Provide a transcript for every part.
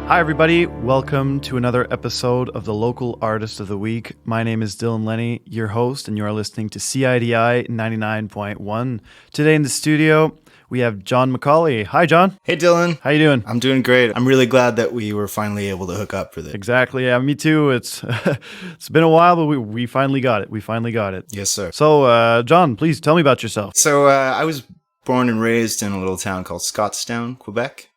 Hi, everybody. Welcome to another episode of the Local Artist of the Week. My name is Dylan Leney, your host, and you are listening to CIDI 99.1. Today in the studio, we have Jon MacAulay. Hi, John. Hey, Dylan. How you doing? I'm doing great. I'm really glad that we were finally able to hook up for this. Exactly. Yeah, me too. It's it's been a while, but we finally got it. We finally got it. Yes, sir. So, John, please tell me about yourself. So I was born and raised in a little town called Scottstown, Quebec.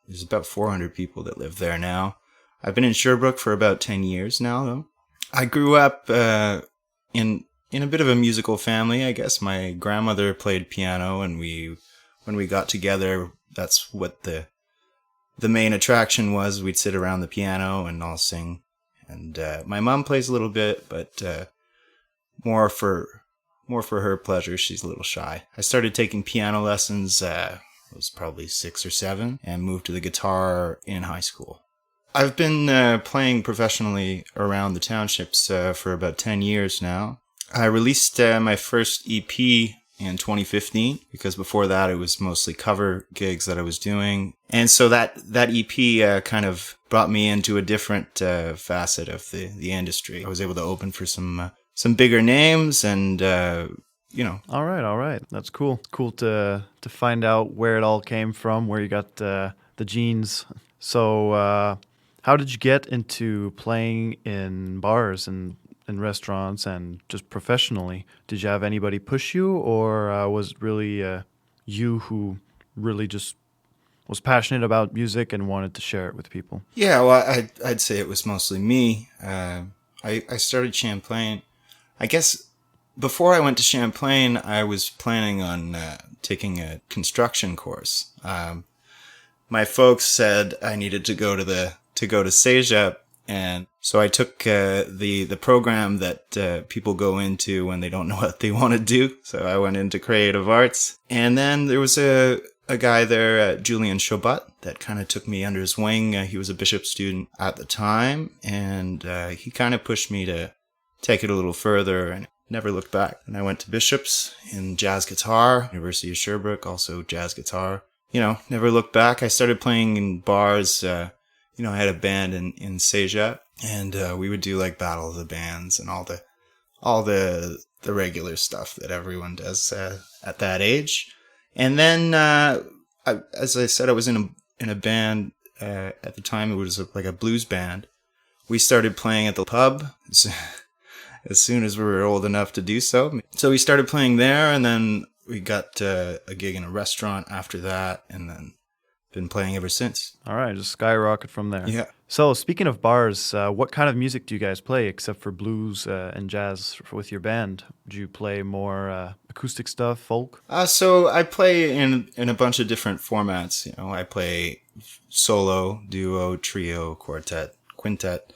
There's about 400 people that live there now. I've been in Sherbrooke for about 10 years now, though. I grew up in a bit of a musical family, I guess. My grandmother played piano, and when we got together, that's what the main attraction was. We'd sit around the piano and all sing. And my mom plays a little bit, but more for her pleasure. She's a little shy. I started taking piano lessons. I was probably 6 or 7, and moved to the guitar in high school. I've been playing professionally around the townships for about 10 years now. I released my first EP in 2015, because before that it was mostly cover gigs that I was doing. And so that EP kind of brought me into a different facet of the industry. I was able to open for some bigger names, and All right. That's cool. Cool to find out where it all came from, where you got the genes. So how did you get into playing in bars and in restaurants and just professionally? Did you have anybody push you, or was it really you who really just was passionate about music and wanted to share it with people? Yeah, well, I'd say it was mostly me. I started Champlain, I guess. Before I went to Champlain, I was planning on taking a construction course. My folks said I needed to go to Cégep, and so I took the program that people go into when they don't know what they want to do. So I went into creative arts, and then there was a guy there, Julian Chobot, that kind of took me under his wing. He was a Bishop student at the time, and he kind of pushed me to take it a little further, and never looked back. And I went to Bishop's in jazz guitar, University of Sherbrooke, also jazz guitar. Never looked back. I started playing in bars. I had a band in Cégep, and we would do like Battle of the Bands and all the regular stuff that everyone does at that age. And then, as I said, I was in a band at the time. It was like a blues band. We started playing at the pub as soon as we were old enough to do so. So we started playing there, and then we got a gig in a restaurant after that, and then been playing ever since. All right, just skyrocket from there. Yeah. So speaking of bars, what kind of music do you guys play except for blues and jazz with your band? Do you play more acoustic stuff, folk? So I play in a bunch of different formats. I play solo, duo, trio, quartet, quintet.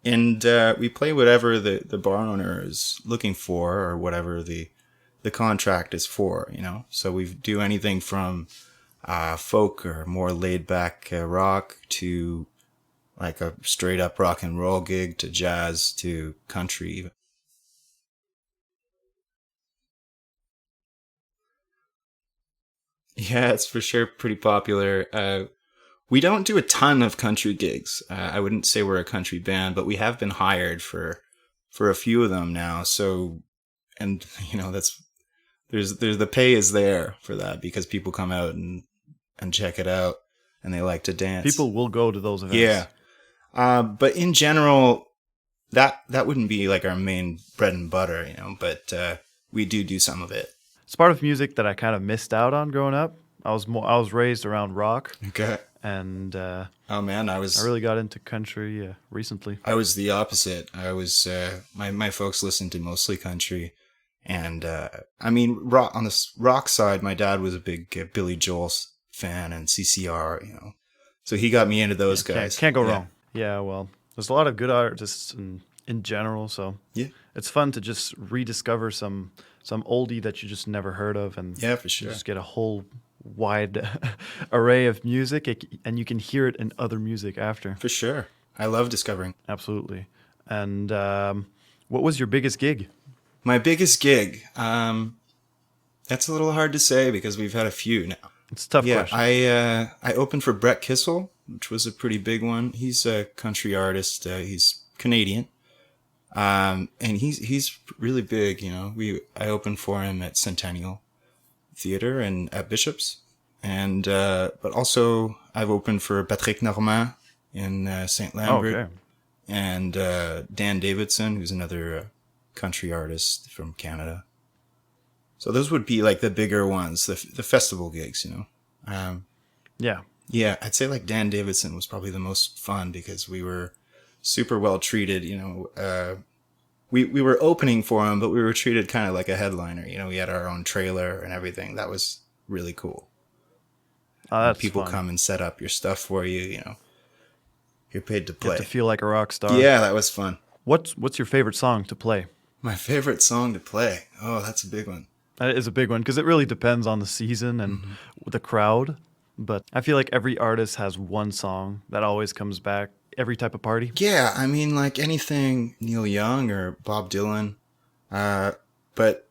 And we play whatever the bar owner is looking for, or whatever the contract is for, So we do anything from folk or more laid-back rock to like a straight-up rock and roll gig, to jazz, to country even. Yeah, it's for sure pretty popular. We don't do a ton of country gigs. I wouldn't say we're a country band, but we have been hired for a few of them now. So, and there's the pay is there for that, because people come out and check it out, and they like to dance. People will go to those events. Yeah. But in general, that wouldn't be like our main bread and butter, but we do some of it. It's part of music that I kind of missed out on growing up. I was raised around rock. Okay. And oh man, I really got into country recently. I was the opposite. I was my folks listened to mostly country, and rock on the rock side. My dad was a big Billy Joel fan and CCR, so he got me into those guys. Can't go wrong. Yeah, well, there's a lot of good artists in general, so yeah, it's fun to just rediscover some oldie that you just never heard of, and yeah, for sure, just get a whole wide array of music, and you can hear it in other music after. For sure. I love discovering. Absolutely. And what was your biggest gig? My biggest gig? That's a little hard to say, because we've had a few now. It's a tough Yeah, question. I opened for Brett Kissel, which was a pretty big one. He's a country artist. He's Canadian, and he's really big. You know, I opened for him at Centennial Theater and at Bishop's, and but also I've opened for Patrick Normand in Saint Oh, Lambert, okay. and Dan Davidson, who's another country artist from Canada. So those would be like the bigger ones, the festival gigs, you know. Yeah. Yeah, I'd say like Dan Davidson was probably the most fun because we were super well treated. You know, we were opening for him, but we were treated kind of like a headliner. You know, we had our own trailer and everything. That was really cool. Oh, that's People fun. come and set up your stuff for you. You know, you're paid to You play. have to feel like a rock star. Yeah, that was fun. What's your favorite song to play? My favorite song to play. Oh, that's a big one. That is a big one because it really depends on the season and the crowd. But I feel like every artist has one song that always comes back every type of party. Yeah, I mean, like anything Neil Young or Bob Dylan, but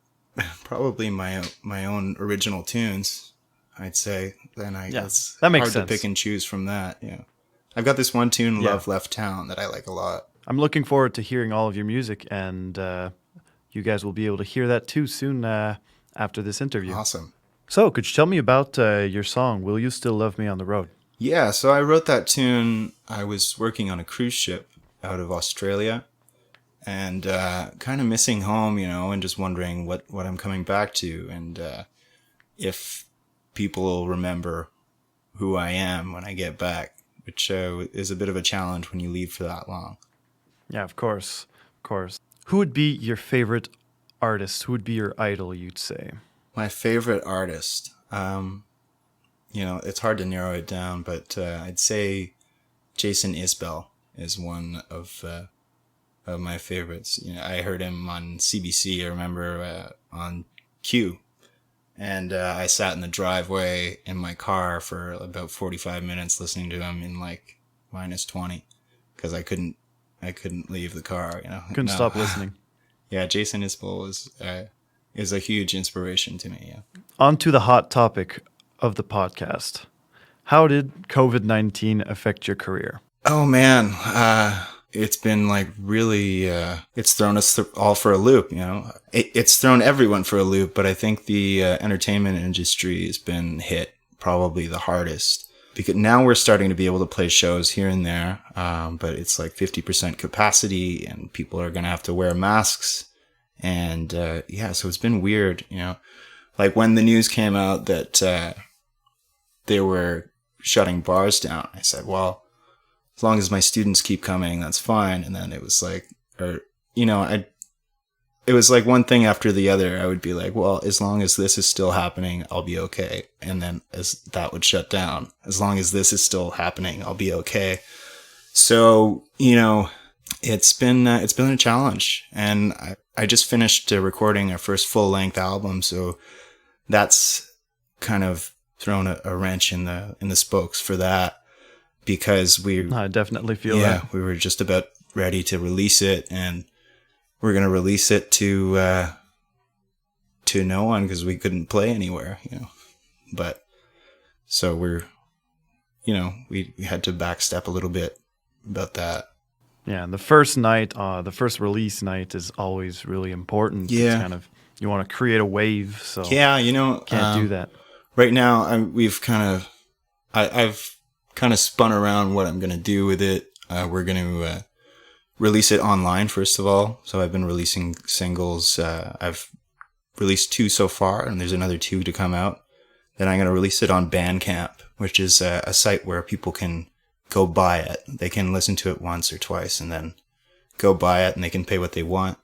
probably my own original tunes. I'd say. Then it's that makes hard sense. to pick and choose from that. Yeah, I've got this one tune, Yeah. "Love Left Town," that I like a lot. I'm looking forward to hearing all of your music, and you guys will be able to hear that too soon after this interview. Awesome. So, could you tell me about your song, Will You Still Love Me on the Road? Yeah, so I wrote that tune. I was working on a cruise ship out of Australia, and kind of missing home, you know, and just wondering what I'm coming back to, and if people will remember who I am when I get back, which is a bit of a challenge when you leave for that long. Yeah, of course. Of course. Who would be your favorite artist? Who would be your idol, you'd say? My favorite artist, you know, it's hard to narrow it down, but I'd say Jason Isbell is one of my favorites. You know, I heard him on CBC. I remember on Q, and I sat in the driveway in my car for about 45 minutes listening to him in like -20 because I couldn't leave the car. You know, Couldn't stop listening. Yeah, Jason Isbell is a huge inspiration to me. Yeah. On to the hot topic of the podcast. How did COVID-19 affect your career? Oh man, it's been like really, it's thrown us all for a loop, you know. It's thrown everyone for a loop, but I think the entertainment industry has been hit probably the hardest. Because now we're starting to be able to play shows here and there, but it's like 50% capacity and people are going to have to wear masks. And yeah, so it's been weird, you know. Like when the news came out that they were shutting bars down, I said, well, as long as my students keep coming, that's fine. And then it was like, or, you know, it was like one thing after the other. I would be like, well, as long as this is still happening, I'll be okay. And then as that would shut down, as long as this is still happening, I'll be okay. So, you know, it's been a challenge. And I just finished recording our first full length album. So that's kind of thrown a wrench in the spokes for that. Because I definitely feel that. We were just about ready to release it, and we're gonna release it to no one because we couldn't play anywhere, you know. But so we had to backstep a little bit about that. Yeah, and the first night, the first release night is always really important. Yeah. It's kind of, you want to create a wave, so Yeah, you know, can't do that. Right now, I've kind of spun around what I'm going to do with it. We're going to release it online, first of all. So I've been releasing singles. I've released 2 so far, and there's another 2 to come out. Then I'm going to release it on Bandcamp, which is a site where people can go buy it. They can listen to it once or twice and then go buy it, and they can pay what they want.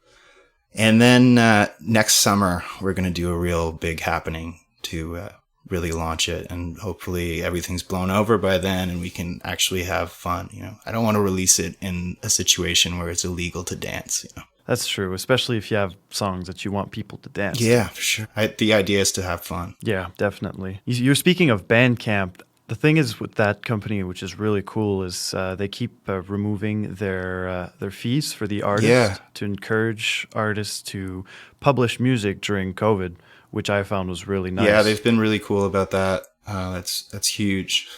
And then next summer, we're going to do a real big happening to really launch it, and hopefully everything's blown over by then and we can actually have fun. You know, I don't want to release it in a situation where it's illegal to dance, you know. That's true, especially if you have songs that you want people to dance to. Yeah, for sure. The idea is to have fun. Yeah, definitely. You're speaking of Bandcamp. The thing is with that company, which is really cool, is they keep removing their fees for the artists to encourage artists to publish music during COVID, which I found was really nice. Yeah, they've been really cool about that. That's huge.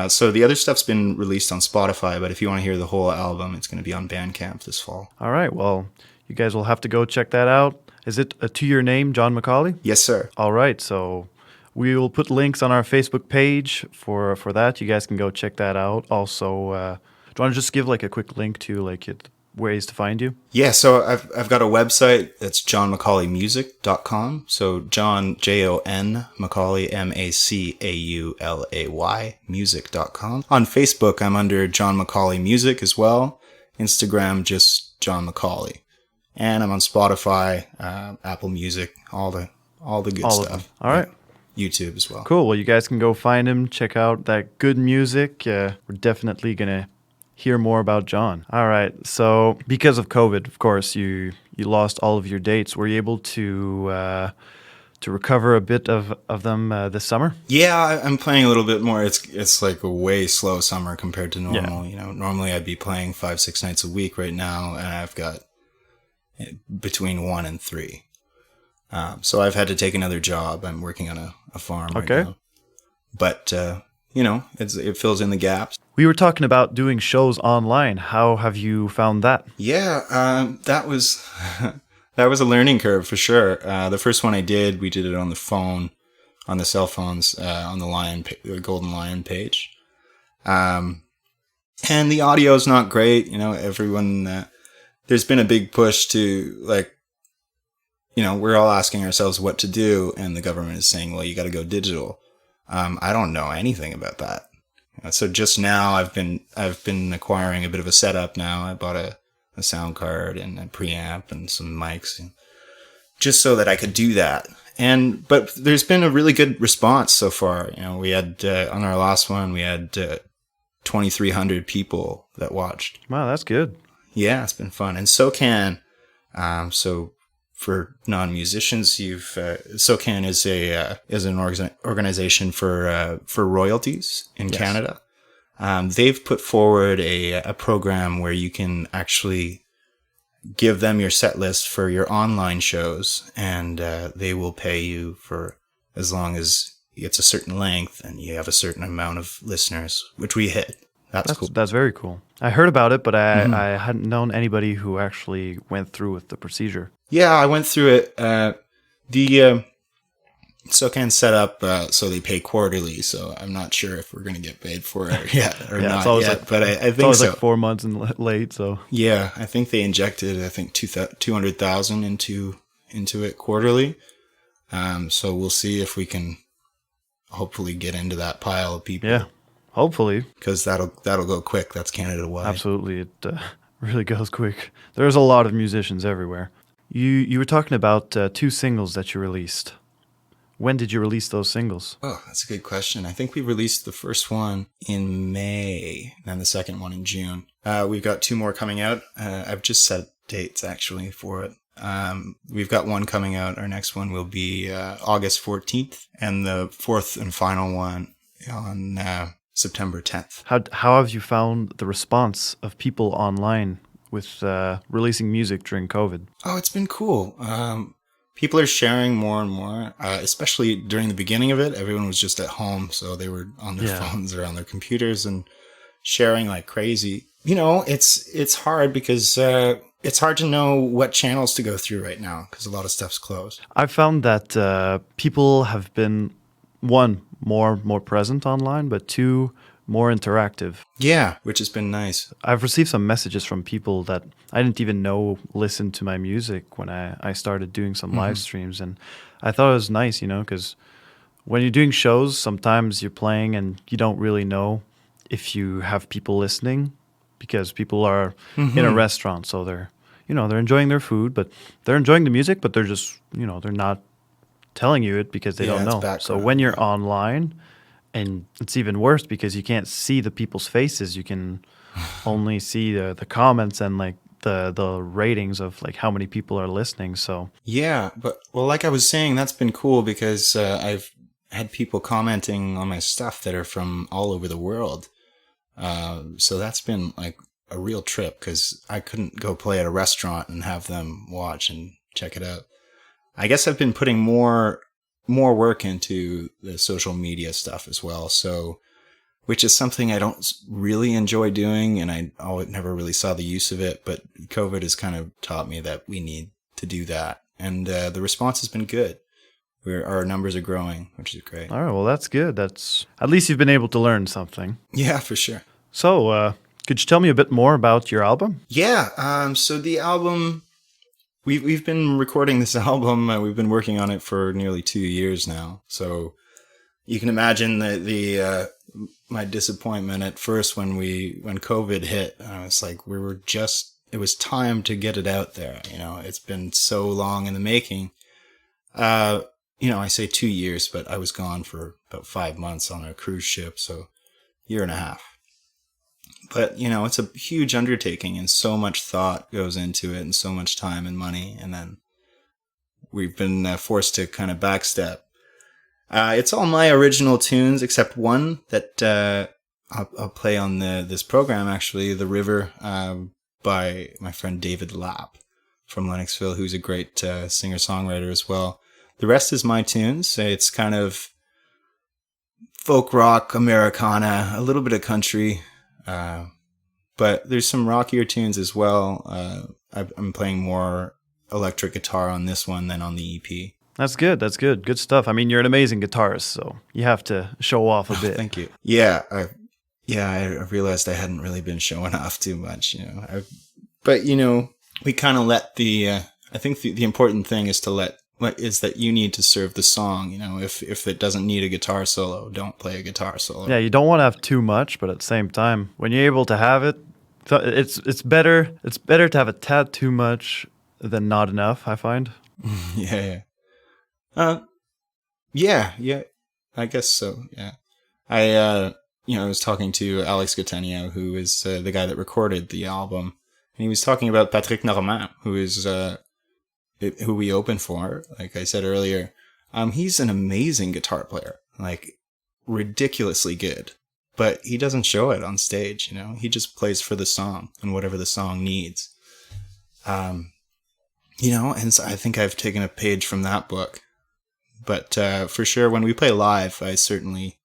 So the other stuff's been released on Spotify, but if you want to hear the whole album, it's going to be on Bandcamp this fall. All right. Well, you guys will have to go check that out. Is it to your name, Jon MacAulay? Yes, sir. All right. So we will put links on our Facebook page for that. You guys can go check that out. Also, do you want to just give like a quick link to like ways to find you? Yeah, so I've got a website that's jonmacaulaymusic.com. So Jon, Jon, Macaulay, Macaulay, music.com. On Facebook, I'm under Jon MacAulay Music as well. Instagram, just Jon MacAulay. And I'm on Spotify, Apple Music, all the good stuff. All right. Yeah, YouTube as well. Cool. Well, you guys can go find him, check out that good music. We're definitely going to hear more about Jon. All right. So because of COVID, of course, you lost all of your dates. Were you able to recover a bit of them this summer? Yeah, I'm playing a little bit more. It's like a way slow summer compared to normal. Yeah. Normally I'd be playing 5-6 nights a week right now, and I've got between 1 and 3. So I've had to take another job. I'm working on a farm right now. But it fills in the gaps. We were talking about doing shows online. How have you found that? Yeah, that was that was a learning curve for sure. The first one I did, we did it on the phone, on the cell phones, on the Golden Lion page. And the audio is not great. Everyone, there's been a big push to we're all asking ourselves what to do, and the government is saying, well, you got to go digital. I don't know anything about that. So just now I've been acquiring a bit of a setup now. I bought a sound card and a preamp and some mics, just so that I could do that. But there's been a really good response so far. We had, on our last one, we had 2,300 people that watched. Wow, that's good. Yeah, it's been fun. And SOCAN, so for non-musicians, SOCAN is an organization for royalties in Canada. They've put forward a program where you can actually give them your set list for your online shows, and they will pay you for as long as it's a certain length and you have a certain amount of listeners, which we hit. That's cool. That's very cool. I heard about it, but I hadn't known anybody who actually went through with the procedure. Yeah, I went through it. The SOCAN set up so they pay quarterly, so I'm not sure if we're going to get paid for it yet or not yet, but I think it's so. Like 4 months and late, so. Yeah, I think they injected, $200,000 into it quarterly. So we'll see if we can hopefully get into that pile of people. Yeah. Hopefully. Because that'll go quick. That's Canada-wide. Absolutely. It really goes quick. There's a lot of musicians everywhere. You were talking about 2 singles that you released. When did you release those singles? Oh, that's a good question. I think we released the first one in May, and then the second one in June. We've got 2 more coming out. I've just set dates, actually, for it. We've got one coming out. Our next one will be August 14th, and the 4th and final one on September 10th. How have you found the response of people online with releasing music during COVID? Oh, it's been cool. People are sharing more and more, especially during the beginning of it. Everyone was just at home, so they were on their phones or on their computers and sharing like crazy. It's hard because it's hard to know what channels to go through right now because a lot of stuff's closed. I've found that people have been, 1, more present online, but 2, more interactive. Yeah, which has been nice. I've received some messages from people that I didn't even know listened to my music when I started doing some live streams, and I thought it was nice, because when you're doing shows, sometimes you're playing and you don't really know if you have people listening because people are in a restaurant, so they're enjoying their food, but they're enjoying the music, but they're just, they're not telling you it because they don't know. So when you're online, and it's even worse because you can't see the people's faces. You can only see the comments and like the ratings of like how many people are listening. So yeah, but like I was saying, that's been cool because I've had people commenting on my stuff that are from all over the world. So that's been like a real trip because I couldn't go play at a restaurant and have them watch and check it out. I guess I've been putting more more work into the social media stuff as well. So, which is something I don't really enjoy doing, and I never really saw the use of it. But COVID has kind of taught me that we need to do that, and the response has been good. Our numbers are growing, which is great. All right, well, that's good. That's at least you've been able to learn something. Yeah, for sure. So, could you tell me a bit more about your album? Yeah. So the album, we've been recording this album. We've been working on it for nearly 2 years now. So you can imagine the my disappointment at first when COVID hit. I was like, it was time to get it out there. It's been so long in the making. I say 2 years, but I was gone for about 5 months on a cruise ship, so year and a half. But, it's a huge undertaking, and so much thought goes into it, and so much time and money, and then we've been forced to kind of backstep. It's all my original tunes, except one that I'll play on this program, actually, The River, by my friend David Lapp from Lennoxville, who's a great singer-songwriter as well. The rest is my tunes. It's kind of folk rock, Americana, a little bit of country, but there's some rockier tunes as well. I'm playing more electric guitar on this one than on the EP. That's good. That's good. Good stuff. I mean, you're an amazing guitarist, so you have to show off a bit. Thank you. Yeah, I realized I hadn't really been showing off too much, But we kind of let I think the important thing is that you need to serve the song. If it doesn't need a guitar solo, don't play a guitar solo. Yeah, you don't want to have too much, but at the same time, when you're able to have it, it's better to have a tad too much than not enough, I find. Yeah. Yeah. I guess so. Yeah. I was talking to Alex Gatenio, who is the guy that recorded the album, and he was talking about Patrick Normand, who is who we open for. Like I said earlier, he's an amazing guitar player, like ridiculously good, but he doesn't show it on stage. He just plays for the song and whatever the song needs. And so I think I've taken a page from that book. But for sure, when we play live, I certainly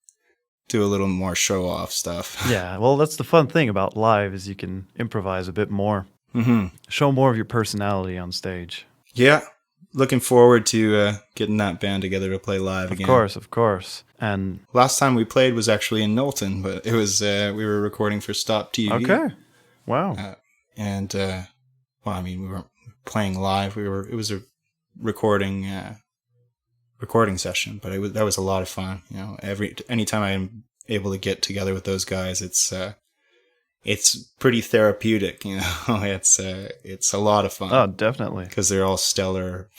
do a little more show-off stuff. Yeah, well, that's the fun thing about live is you can improvise a bit more. Mm-hmm. Show more of your personality on stage. Yeah, looking forward to getting that band together to play live again. Of course. And last time we played was actually in Knowlton, but it was we were recording for Stop TV. Okay, wow. We weren't playing live. It was a recording session, but that was a lot of fun. Anytime I'm able to get together with those guys, it's pretty therapeutic. It's a lot of fun. Oh, definitely, because they're all stellar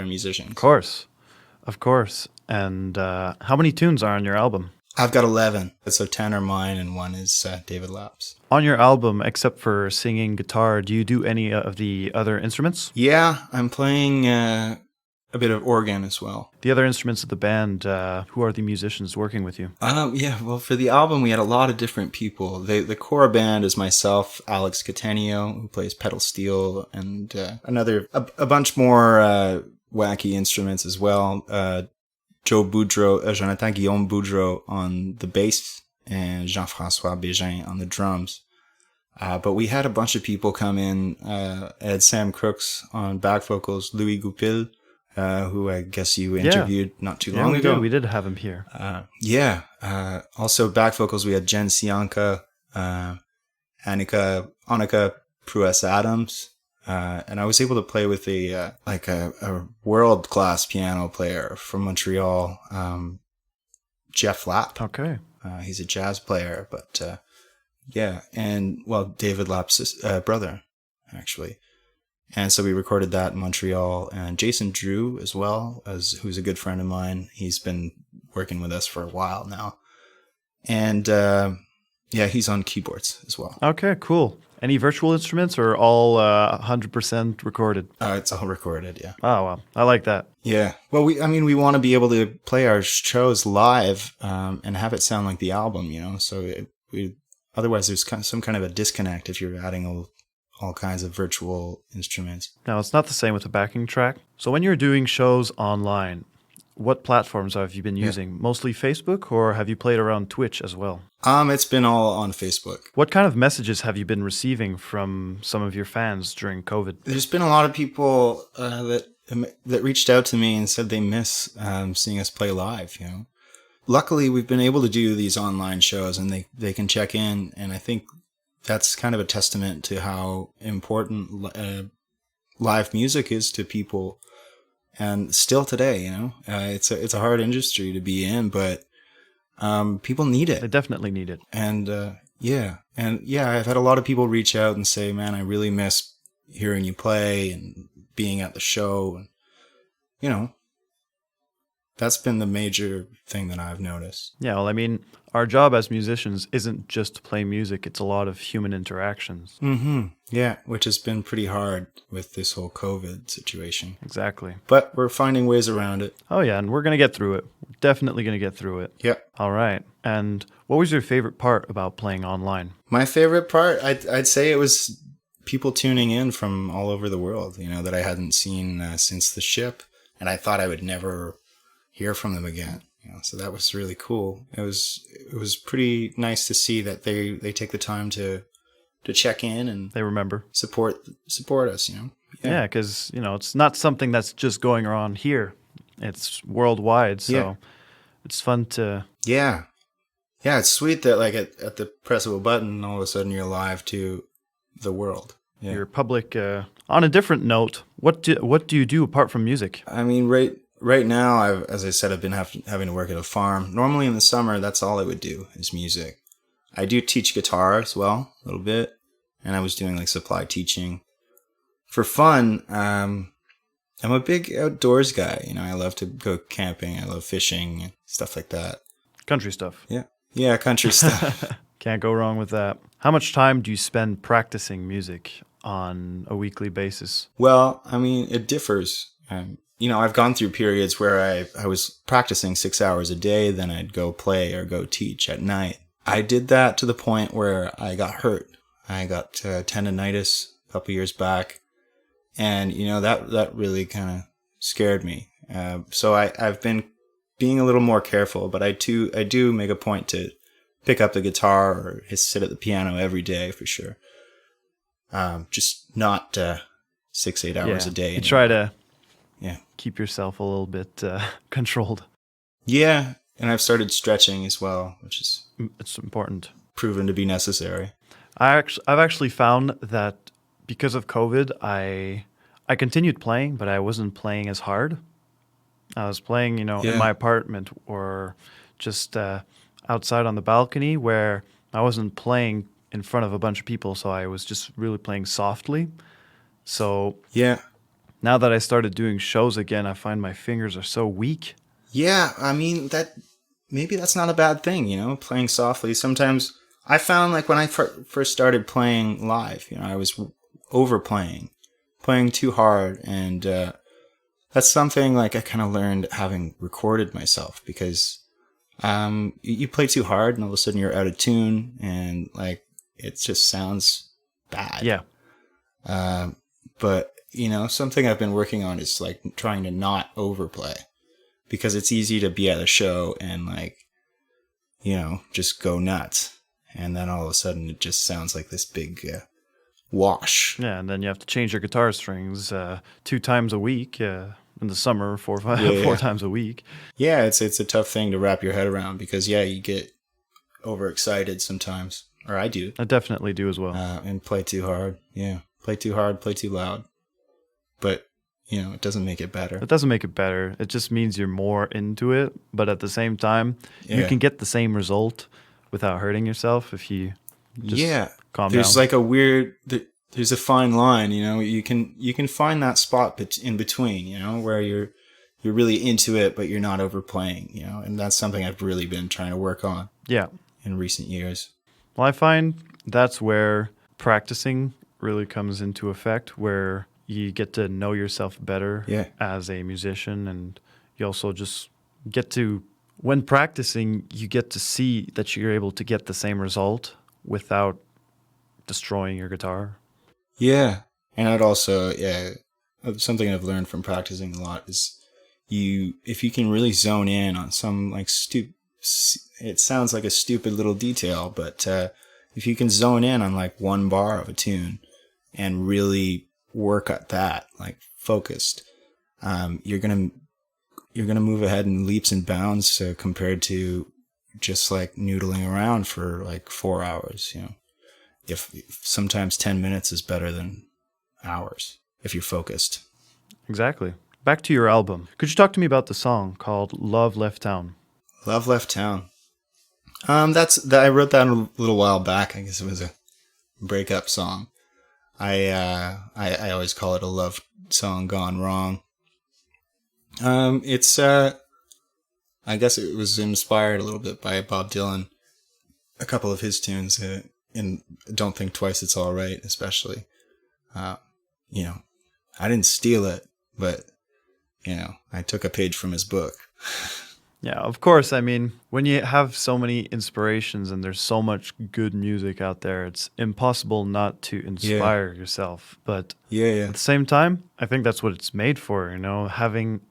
musicians. Of course. And how many tunes are on your album? I've got 11. So 10 are mine, and one is David Lapp's. On your album, except for singing guitar, do you do any of the other instruments? Yeah, I'm playing a bit of organ as well. The other instruments of the band, who are the musicians working with you? Well, for the album, we had a lot of different people. The core band is myself, Alex Gatenio, who plays pedal steel, and a bunch more wacky instruments as well. Jonathan Guillaume Boudreau on the bass, and Jean-François Bégin on the drums. But we had a bunch of people come in. I had Sam Crooks on back vocals, Louis Goupil, who I guess you interviewed not too long ago. We did have him here. Also back vocals, we had Jen Sianka, Annika Pruess-Adams, and I was able to play with a world-class piano player from Montreal, Jeff Lapp. Okay. He's a jazz player, but David Lapp's brother, actually. And so we recorded that in Montreal. And Jason Drew as well, who's a good friend of mine. He's been working with us for a while now. And he's on keyboards as well. Okay, cool. Any virtual instruments or all 100% recorded? It's all recorded, yeah. Oh, wow. I like that. Yeah. Well, we want to be able to play our shows live and have it sound like the album, So otherwise there's some kind of a disconnect if you're adding all kinds of virtual instruments. Now, it's not the same with the backing track. So when you're doing shows online, what platforms have you been Yeah. using? Mostly Facebook, or have you played around Twitch as well? It's been all on Facebook. What kind of messages have you been receiving from some of your fans during COVID? There's been a lot of people that reached out to me and said they miss seeing us play live. Luckily, we've been able to do these online shows, and they can check in, and I think that's kind of a testament to how important live music is to people, and still today. It's a hard industry to be in, but people need They it. definitely need it. And I've had a lot of people reach out and say, "Man, I really miss hearing you play and being at the show." And that's been the major thing that I've noticed. Yeah, well, I mean, our job as musicians isn't just to play music, it's a lot of human interactions. Mm-hmm. Yeah, which has been pretty hard with this whole COVID situation. Exactly. But we're finding ways around it. Oh, yeah, and we're going to get through it. We're definitely going to get through it. Yep. All right. And what was your favorite part about playing online? My favorite part, I'd say it was people tuning in from all over the world, that I hadn't seen since the ship. And I thought I would never hear from them again. So that was really cool. It was pretty nice to see that they take the time to check in and They remember. support us. Yeah, because, it's not something that's just going on here. It's worldwide, so it's fun to... Yeah, it's sweet that like at the press of a button, all of a sudden you're live to the world. Yeah. Your public... on a different note, what do you do apart from music? I mean, right now, as I said, I've been having to work at a farm. Normally in the summer, that's all I would do is music. I do teach guitar as well, a little bit, and I was doing like supply teaching. For fun, I'm a big outdoors guy. I love to go camping. I love fishing and stuff like that. Country stuff. Yeah, country stuff. Can't go wrong with that. How much time do you spend practicing music on a weekly basis? Well, I mean, it differs. I've gone through periods where I was practicing 6 hours a day, then I'd go play or go teach at night. I did that to the point where I got hurt. I got tendonitis a couple years back, and that really kind of scared me. So I've been being a little more careful, but I do make a point to pick up the guitar or sit at the piano every day for sure. Just not 6-8 hours a day. You try to Yeah. keep yourself a little bit controlled. Yeah, and I've started stretching as well, which is It's important. proven to be necessary. I've actually found that because of COVID, I continued playing, but I wasn't playing as hard. I was playing, in my apartment or just outside on the balcony where I wasn't playing in front of a bunch of people, so I was just really playing softly. So Yeah. now that I started doing shows again, I find my fingers are so weak. Yeah, I mean, maybe that's not a bad thing, playing softly. Sometimes I found like when I first started playing live, I was overplaying, playing too hard. And that's something like I kind of learned having recorded myself, because you play too hard and all of a sudden you're out of tune and like it just sounds bad. Yeah. But, something I've been working on is like trying to not overplay, because it's easy to be at a show and like, just go nuts. And then all of a sudden it just sounds like this big wash. Yeah, and then you have to change your guitar strings 2 times a week. In the summer, 4 times a week. Yeah, it's a tough thing to wrap your head around, because you get overexcited sometimes, or I do. I definitely do as well. And play too hard. Yeah, play too hard, play too loud. But it doesn't make it better. It doesn't make it better. It just means you're more into it. But at the same time, you can get the same result without hurting yourself if you just calm down. There's like a weird. There's a fine line, you can find that spot in between, where you're really into it, but you're not overplaying, and that's something I've really been trying to work on in recent years. Well, I find that's where practicing really comes into effect, where you get to know yourself better as a musician, and you also just get to, when practicing, you get to see that you're able to get the same result without destroying your guitar. Yeah. And I'd also, something I've learned from practicing a lot is if you can really zone in on some like it sounds like a stupid little detail, but if you can zone in on like one bar of a tune and really work at that, like focused, you're gonna move ahead in leaps and bounds compared to just like noodling around for like 4 hours. If sometimes 10 minutes is better than hours if you're focused. Exactly. Back to your album. Could you talk to me about the song called Love Left Town? Love Left Town. I wrote that a little while back. I guess it was a breakup song. I always call it a love song gone wrong. I guess it was inspired a little bit by Bob Dylan. A couple of his tunes, in Don't Think Twice, It's All Right, especially. I didn't steal it, but, I took a page from his book. Yeah, of course. I mean, when you have so many inspirations and there's so much good music out there, it's impossible not to inspire yourself. But at the same time, I think that's what it's made for, having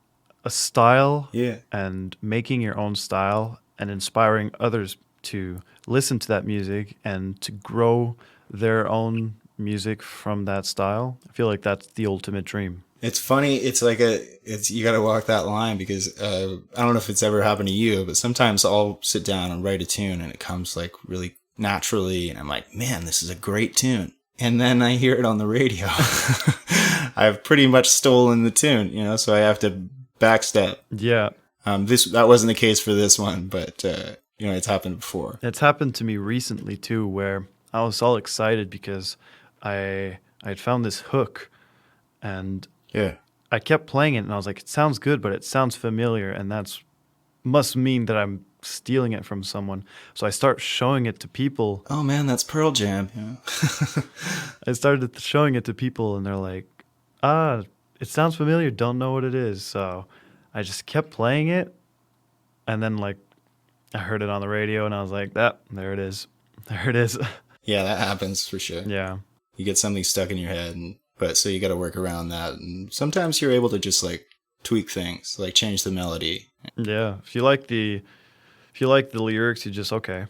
a style and making your own style and inspiring others to listen to that music and to grow their own music from that style. I feel like that's the ultimate dream. It's funny. It's like you got to walk that line because I don't know if it's ever happened to you, but sometimes I'll sit down and write a tune and it comes like really naturally, and I'm like, man, this is a great tune. And then I hear it on the radio. I've pretty much stolen the tune, so I have to backstep. Yeah. That wasn't the case for this one, but it's happened before. It's happened to me recently too, where I was all excited because I had found this hook, and I kept playing it, and I was like, it sounds good, but it sounds familiar, and that's must mean that I'm stealing it from someone. So I start showing it to people. Oh man, that's Pearl Jam. I started showing it to people, and they're like, it sounds familiar, don't know what it is. So I just kept playing it, and then like I heard it on the radio, and I was like, there it is. There it is. Yeah, that happens for sure. Yeah. You get something stuck in your head, but so you got to work around that. And sometimes you're able to just like tweak things, like change the melody. Yeah. If you like the lyrics, you just, okay,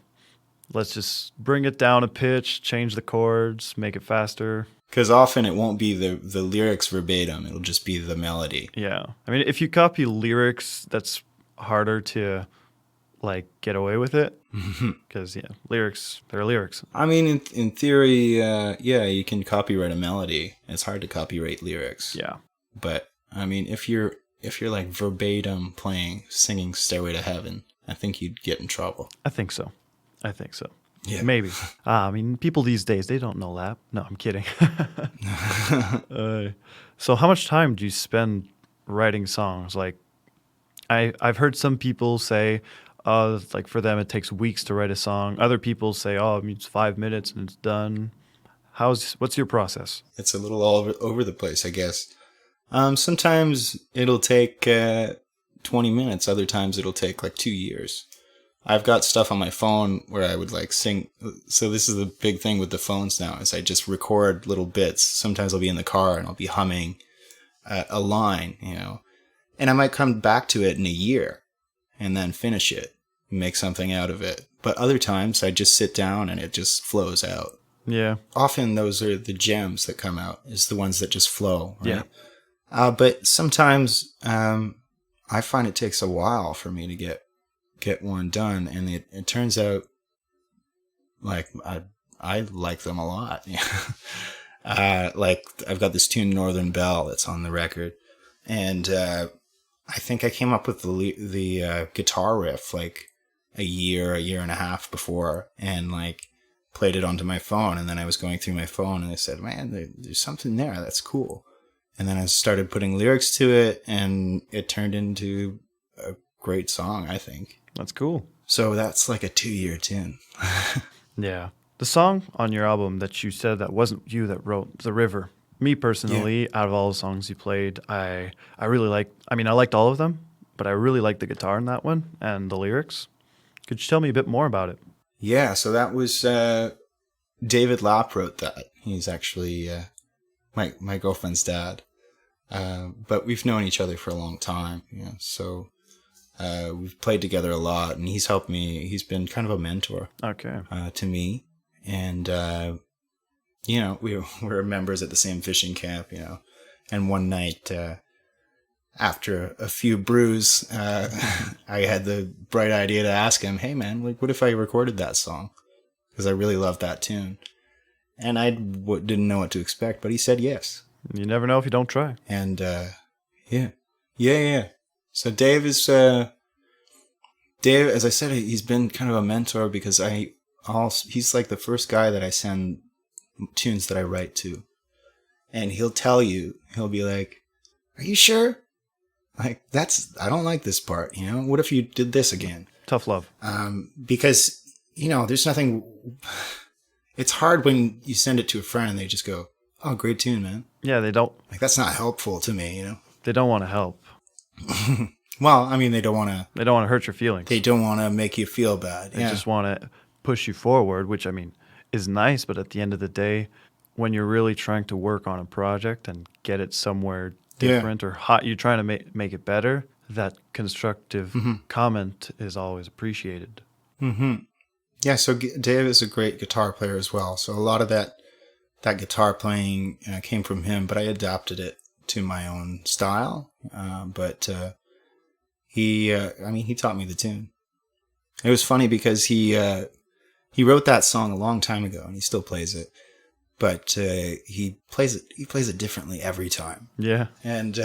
let's just bring it down a pitch, change the chords, make it faster. Because often it won't be the lyrics verbatim. It'll just be the melody. Yeah. I mean, if you copy lyrics, that's harder to like get away with it. Because, lyrics, they're lyrics. I mean, in theory, you can copyright a melody. It's hard to copyright lyrics. Yeah. But, I mean, if you're like verbatim singing Stairway to Heaven, I think you'd get in trouble. I think so. Yeah. Maybe. I mean, people these days, they don't know that. No, I'm kidding. So how much time do you spend writing songs? Like, I've heard some people say, like for them, it takes weeks to write a song. Other people say, it's 5 minutes and it's done. What's your process? It's a little all over the place, I guess. Sometimes it'll take 20 minutes. Other times it'll take like 2 years. I've got stuff on my phone where I would like sing. So this is the big thing with the phones now is I just record little bits. Sometimes I'll be in the car and I'll be humming a line, and I might come back to it in a year and then finish it, make something out of it. But other times I just sit down and it just flows out. Yeah. Often those are the gems that come out, is the ones that just flow. Right? Yeah. But sometimes I find it takes a while for me to get one done, and it turns out like I like them a lot. Like I've got this tune Northern Belle that's on the record, and I think I came up with the guitar riff like a year and a half before, and like played it onto my phone, and then I was going through my phone and I said, man, there's something there that's cool. And then I started putting lyrics to it, and it turned into a great song, I think. That's cool. So that's like a 2-year tune. Yeah. The song on your album that you said that wasn't you that wrote, The River. Me personally, out of all the songs you played, I really I liked all of them, but I really liked the guitar in that one and the lyrics. Could you tell me a bit more about it? Yeah, so that was David Lapp wrote that. He's actually my girlfriend's dad. But we've known each other for a long time, so we've played together a lot, and he's helped me. He's been kind of a mentor to me. And, we were members at the same fishing camp, and one night, after a few brews, I had the bright idea to ask him, hey man, like, what if I recorded that song? Because I really love that tune. And I didn't know what to expect, but he said yes. You never know if you don't try. And, yeah. So Dave, as I said, he's been kind of a mentor because he's like the first guy that I send tunes that I write to. And he'll be like, are you sure? Like, I don't like this part, What if you did this again? Tough love. Because, there's nothing, it's hard when you send it to a friend and they just go, oh, great tune, man. Yeah, they don't. Like, that's not helpful to me, They don't want to help. Well, I mean, they don't want to hurt your feelings. They don't want to make you feel bad. They just want to push you forward, which, I mean, is nice. But at the end of the day, when you're really trying to work on a project and get it somewhere different or you're trying to make it better, that constructive comment is always appreciated. Mm-hmm. Yeah, so Dave is a great guitar player as well. So a lot of that guitar playing came from him, but I adapted it to my own style. But he taught me the tune. It was funny because he wrote that song a long time ago, and he still plays it. But he plays it differently every time. Yeah. And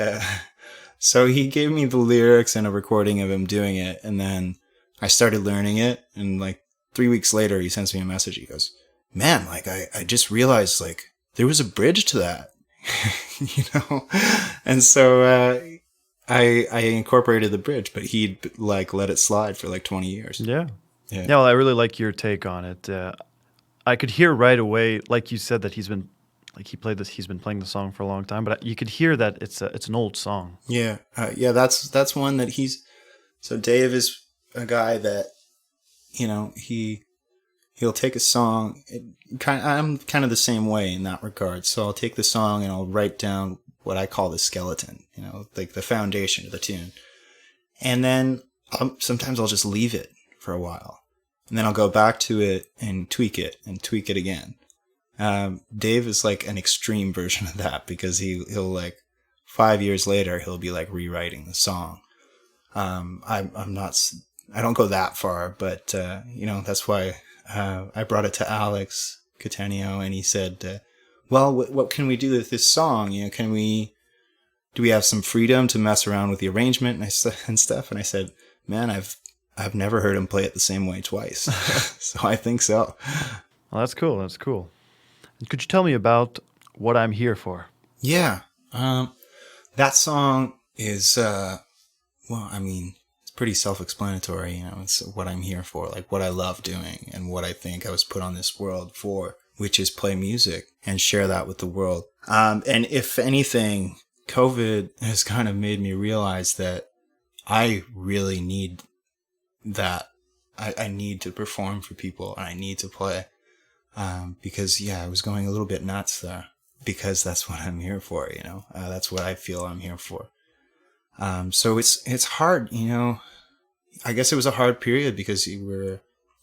so he gave me the lyrics and a recording of him doing it, and then I started learning it, and like 3 weeks later he sends me a message. He goes, man, like I just realized like there was a bridge to that. And so I incorporated the bridge, but he'd like let it slide for like 20 years. Yeah. Well, I really like your take on it. I could hear right away, like you said, that he's been playing the song for a long time, but you could hear that it's an old song. Yeah. That's one that so Dave is a guy that, he'll take a song. I'm kind of the same way in that regard. So I'll take the song and I'll write down what I call the skeleton, like the foundation of the tune. And then sometimes I'll just leave it for a while. And then I'll go back to it and tweak it again. Dave is like an extreme version of that because he'll like 5 years later, he'll be like rewriting the song. I don't go that far, but, that's why I brought it to Alex Catanio, and he said, well, what can we do with this song? Do we have some freedom to mess around with the arrangement and stuff? And I said, man, I've never heard him play it the same way twice. So I think so. Well, that's cool. Could you tell me about What I'm Here For? Yeah. That song is, it's pretty self-explanatory. It's what I'm here for, like what I love doing and what I think I was put on this world for, which is play music and share that with the world. And if anything, COVID has kind of made me realize that I really need that. I need to perform for people, and I need to play. Because I was going a little bit nuts there, because that's what I'm here for, that's what I feel I'm here for. So it's hard, I guess it was a hard period because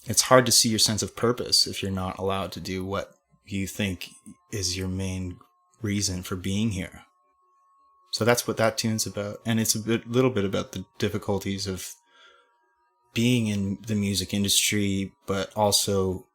it's hard to see your sense of purpose if you're not allowed to do what you think is your main reason for being here. So that's what that tune's about. And it's a little bit about the difficulties of being in the music industry, but also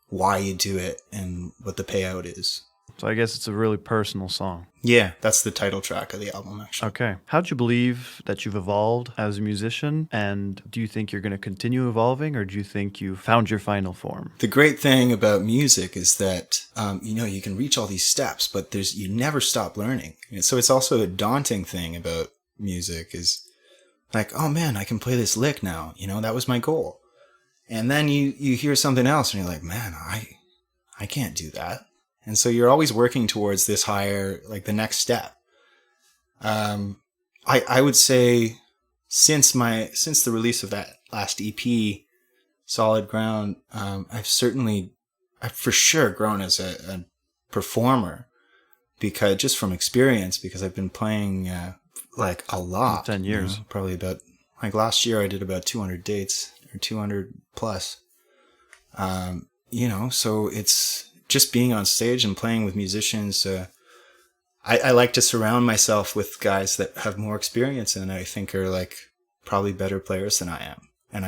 why you do it and what the payout is. So I guess it's a really personal song. Yeah, that's the title track of the album, actually. Okay. How do you believe that you've evolved as a musician? And do you think you're going to continue evolving, or do you think you found your final form? The great thing about music is that, you can reach all these steps, but you never stop learning. So it's also a daunting thing about music is like, oh man, I can play this lick now. That was my goal. And then you hear something else and you're like, man, I can't do that. And so you're always working towards this higher, like the next step. I would say since the release of that last EP, Solid Ground, I've for sure grown as a performer, because just from experience, because I've been playing like a lot. 10 years. Probably about, like last year I did about 200 dates or 200 plus. So it's just being on stage and playing with musicians. I like to surround myself with guys that have more experience and I think are like probably better players than I am. And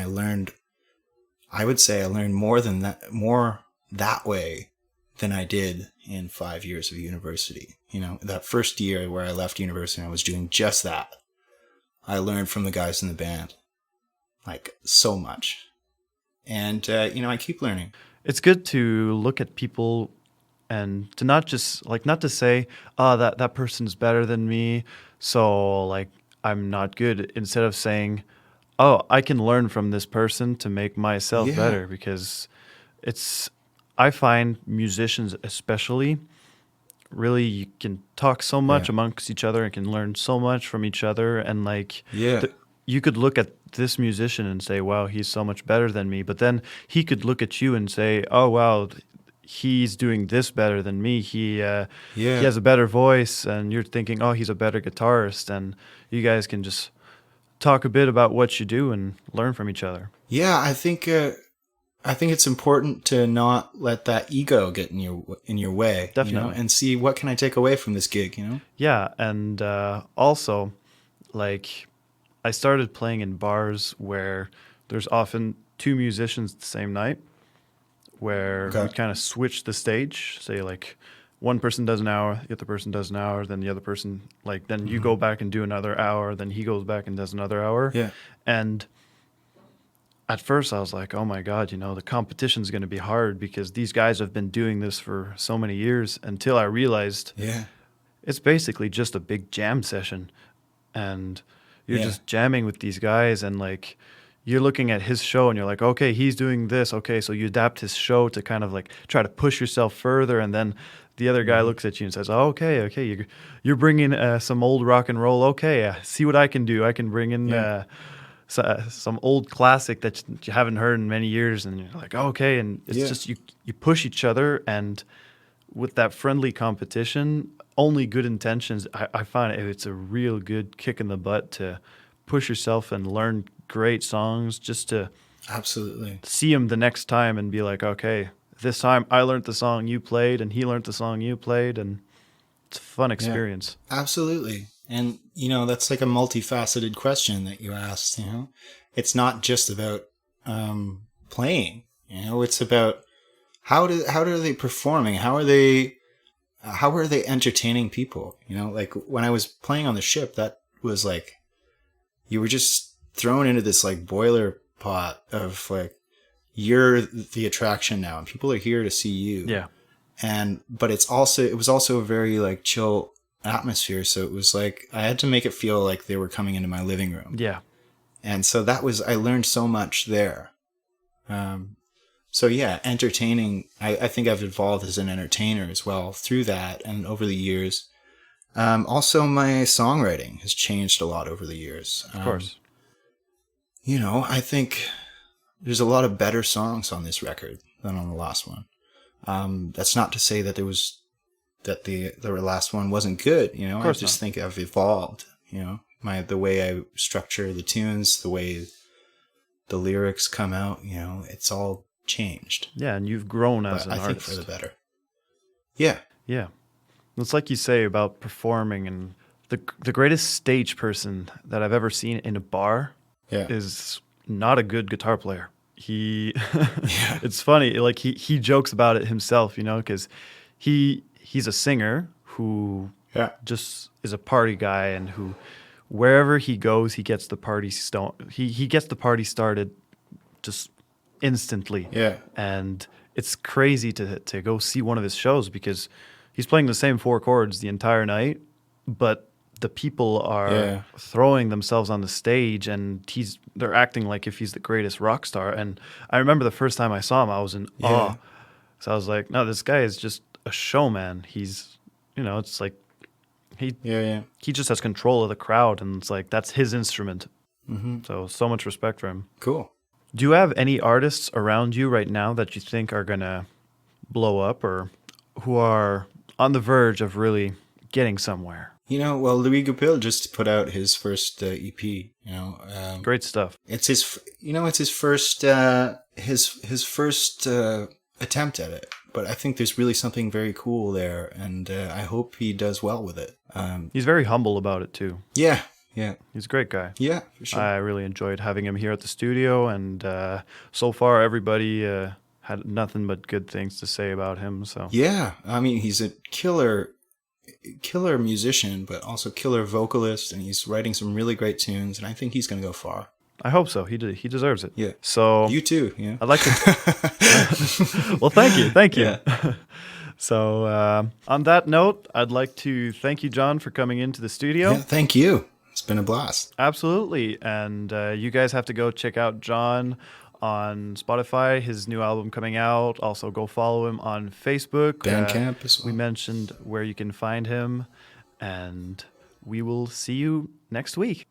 I would say I learned more that way than I did in 5 years of university. That first year where I left university, I was doing just that. I learned from the guys in the band, like so much. And, I keep learning. It's good to look at people and to not to say, oh, that person's better than me, so like I'm not good. Instead of saying, oh, I can learn from this person to make myself better, because I find musicians especially, really you can talk so much amongst each other and can learn so much from each other. And like, you could look at this musician and say, wow, he's so much better than me. But then he could look at you and say, oh, wow, he's doing this better than me. He has a better voice. And you're thinking, oh, he's a better guitarist. And you guys can just talk a bit about what you do and learn from each other. Yeah, I think it's important to not let that ego get in your way. Definitely. And see what can I take away from this gig, Yeah, and also, like, I started playing in bars where there's often two musicians the same night, where we kind of switch the stage. Say, like, one person does an hour, the other person does an hour, then the other person, like, then you go back and do another hour, then he goes back and does another hour. Yeah. And at first I was like, oh my God, the competition's going to be hard because these guys have been doing this for so many years, until I realized it's basically just a big jam session. And you're just jamming with these guys, and like you're looking at his show and you're like, okay, he's doing this. Okay, so you adapt his show to kind of like try to push yourself further. And then the other guy looks at you and says, oh, okay, you're bringing some old rock and roll. Okay, see what I can do. I can bring in some old classic that you haven't heard in many years. And you're like, okay. And it's just you push each other. And with that friendly competition, only good intentions, I find it's a real good kick in the butt to push yourself and learn great songs, just to absolutely see him the next time and be like, okay, this time I learned the song you played and he learned the song you played, and it's a fun experience. Absolutely. And that's like a multifaceted question that you asked. It's not just about playing. It's about how are they performing, how are they entertaining people. Like when I was playing on the ship, that was like you were just thrown into this like boiler pot of like, you're the attraction now and people are here to see you. But it was also a very like chill atmosphere, so it was like I had to make it feel like they were coming into my living room. And so I learned so much there. Entertaining, I think I've evolved as an entertainer as well through that and over the years. Also my songwriting has changed a lot over the years. Of course. I think there's a lot of better songs on this record than on the last one. That's not to say that the last one wasn't good. I just think I've evolved. The way I structure the tunes, the way the lyrics come out. It's all changed. Yeah, and you've grown as an artist. I think for the better. Yeah. Yeah. It's like you say about performing, and the greatest stage person that I've ever seen in a bar is not a good guitar player. It's funny, like he jokes about it himself, because he's a singer who just is a party guy, and who wherever he goes, he gets the party he gets the party started just instantly. And it's crazy to go see one of his shows, because he's playing the same four chords the entire night, but the people are throwing themselves on the stage, and they're acting like if he's the greatest rock star. And I remember the first time I saw him, I was in awe. So I was like, no, this guy is just a showman. He's, it's like he just has control of the crowd, and it's like that's his instrument. So much respect for him. Cool. Do you have any artists around you right now that you think are gonna blow up, or who are on the verge of really getting somewhere. Well, Louis Goupil just put out his first EP. Great stuff. It's his, it's his first, his first attempt at it. But I think there's really something very cool there, and I hope he does well with it. He's very humble about it too. Yeah. He's a great guy. Yeah, for sure. I really enjoyed having him here at the studio, and so far everybody had nothing but good things to say about him. So yeah, I mean, he's a killer musician, but also killer vocalist, and he's writing some really great tunes, and I think he's going to go far. I hope so. He deserves it. Yeah. So you too. Yeah. I'd like to. Well, thank you. Yeah. So on that note, I'd like to thank you, Jon, for coming into the studio. Yeah, thank you. It's been a blast. Absolutely. And you guys have to go check out Jon on Spotify, his new album coming out. Also go follow him on Facebook. Bandcamp as well. We mentioned where you can find him. And we will see you next week.